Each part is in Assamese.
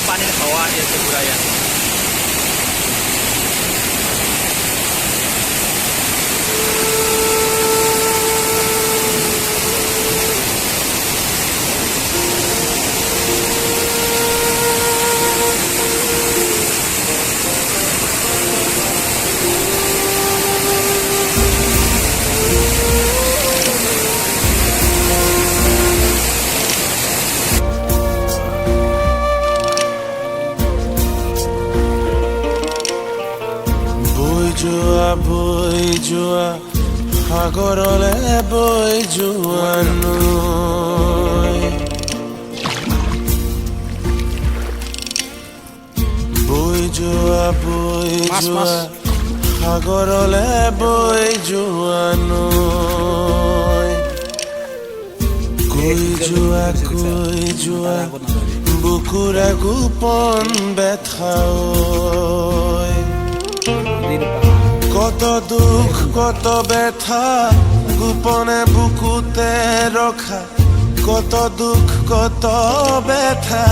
পানীৰ হাৱা আহি আছে পুৰা ইয়াত। বৈ যোৱা সাগৰলে বৈ যোৱা নৈ, বৈ যোৱা সাগৰলে বৈ যোৱা নৈ, কৈ যোৱা বুকুৰে গোপন বেথাই, কত দুখ কত ব্যথা গোপনে বুকুতে ৰখা, কত দুখ কত ব্যথা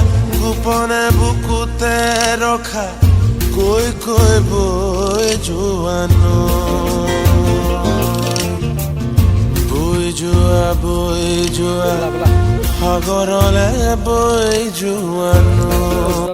গোপনে বুকুতে ৰখা, কৈ বৈ যোৱা নৈ, বৈ যোৱা সাগৰলে বৈ যোৱা নৈ।